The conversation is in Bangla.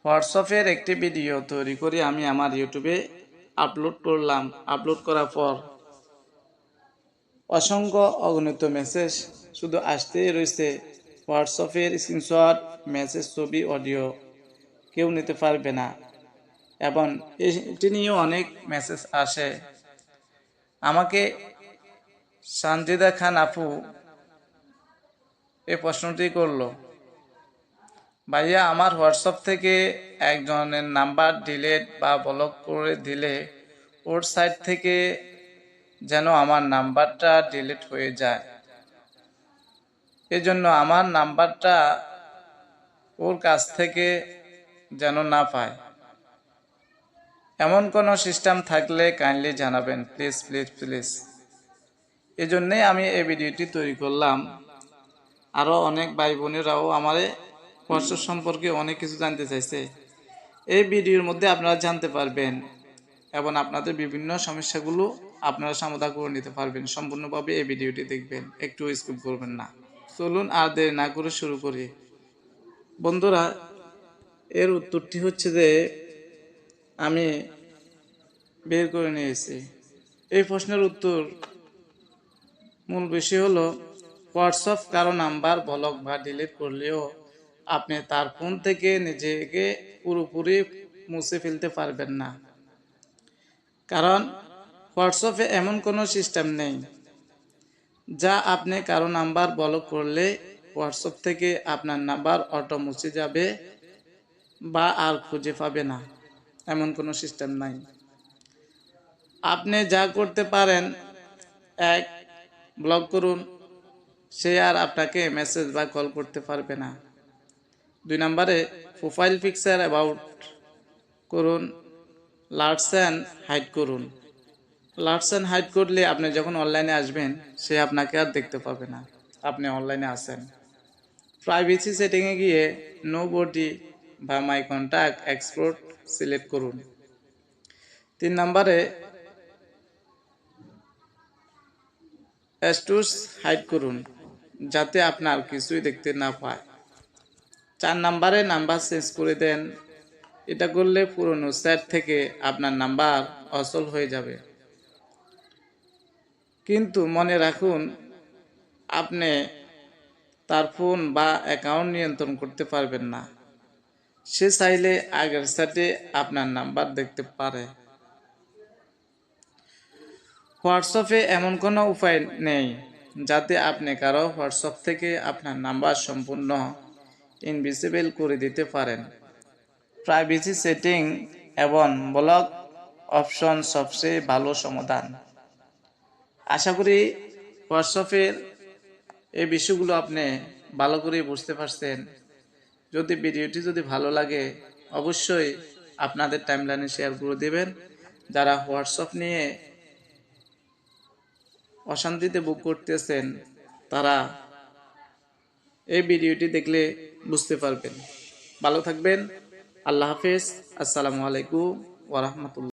হোয়াটসঅ্যাপের একটি ভিডিও তৈরি করে আমি আমার ইউটিউবে আপলোড করলাম। আপলোড করার পর অসংখ্য অগণিত মেসেজ শুধু আসতেই রয়েছে। হোয়াটসঅ্যাপের স্ক্রিনশট, মেসেজ, ছবি, অডিও কেউ নিতে পারবে না। এবং এটি নিয়েও অনেক মেসেজ আসে। আমাকে সানজিদা খান আপু এই প্রশ্নটি করলো, ভাইয়া আমার হোয়াটসঅ্যাপ থেকে একজনের নাম্বার ডিলিট বা ব্লক করে দিলে ওর সাইট থেকে যেন আমার নাম্বারটা ডিলিট হয়ে যায়, এজন্য আমার নাম্বারটা ওর কাছ থেকে যেন না পায়। এমন কোনো সিস্টেম থাকলে কাইন্ডলি জানাবেন প্লিজ প্লিজ প্লিজ। এজন্যই আমি এই ভিডিওটি তৈরি করলাম। আরও অনেক ভাই বোনেরাও আমার হোয়াটসঅ্যাপ সম্পর্কে অনেক কিছু জানতে চাইছে। এই ভিডিওর মধ্যে আপনারা জানতে পারবেন এবং আপনাদের বিভিন্ন সমস্যাগুলো আপনারা সমাধান করে নিতে পারবেন। সম্পূর্ণভাবে এই ভিডিওটি দেখবেন, একটু স্কিপ করবেন না। চলুন আর দেরি না করে শুরু করি। বন্ধুরা, এর উত্তরটি হচ্ছে যে আমি বের করে নিয়েছি। এই প্রশ্নের উত্তর মূল বিষয় হলো, হোয়াটসঅ্যাপ কারো নাম্বার ব্লক বা ডিলিট করলেও আপনি তার ফোন থেকে নিজেকে পুরোপুরি মুছে ফেলতে পারবেন না। কারণ হোয়াটসঅ্যাপে এমন কোনো সিস্টেম নেই যা আপনি কারো নাম্বার ব্লক করলে হোয়াটসঅ্যাপ থেকে আপনার নাম্বার অটো মুছে যাবে বা আর খুঁজে পাবে না। এমন কোনো সিস্টেম নাই। আপনি যা করতে পারেন, এক, ব্লক করুন, সে আর আপনাকে মেসেজ বা কল করতে পারবে না। 2 নম্বরে প্রোফাইল পিকচার অ্যাবাউট করুন, লার্টস অ্যান্ড হাইড করুন। লার্টস অ্যান্ড হাইড করলে আপনি যখন অনলাইনে আসবেন সে আপনাকে আর দেখতে পাবে না আপনি অনলাইনে আছেন। প্রাইভেসি সেটিংয়ে গিয়ে নো বডি বা মাই কন্ট্যাক্ট এক্সপোর্ট সিলেক্ট করুন। 3 নম্বরে স্ট্যাটাস হাইড করুন, যাতে আপনার কিছুই দেখতে না পায়। 4 নম্বরে নাম্বার চেঞ্জ করে দেন। এটা করলে পুরনো সেট থেকে আপনার নাম্বার অচল হয়ে যাবে। কিন্তু মনে রাখুন, আপনি তার ফোন বা অ্যাকাউন্ট নিয়ন্ত্রণ করতে পারবেন না। সে চাইলে আগের সেটে আপনার নাম্বার দেখতে পারে। হোয়াটসঅ্যাপে এমন কোনো উপায় নেই যাতে আপনি কারো হোয়াটসঅ্যাপ থেকে আপনার নাম্বার সম্পূর্ণ ইনভিজিবল করে দিতে পারেন। প্রাইভেসি সেটিং এবং ব্লক অপশন সবচেয়ে ভালো সমাধান। আশা করি হোয়াটসঅ্যাপের এই বিষয়গুলো আপনি ভালো করে বুঝতে পারছেন। ভিডিওটি যদি ভালো লাগে অবশ্যই আপনাদের টাইমলাইনে শেয়ার করে দেবেন। যারা হোয়াটসঅ্যাপ নিয়ে অশান্তিতে ভোগ করতেছেন তারা এই ভিডিওটি দেখলে বুঝতে পারবেন। ভালো থাকবেন। আল্লাহ হাফেজ। আসসালামু আলাইকুম ওয়া রাহমাতুল্লাহ।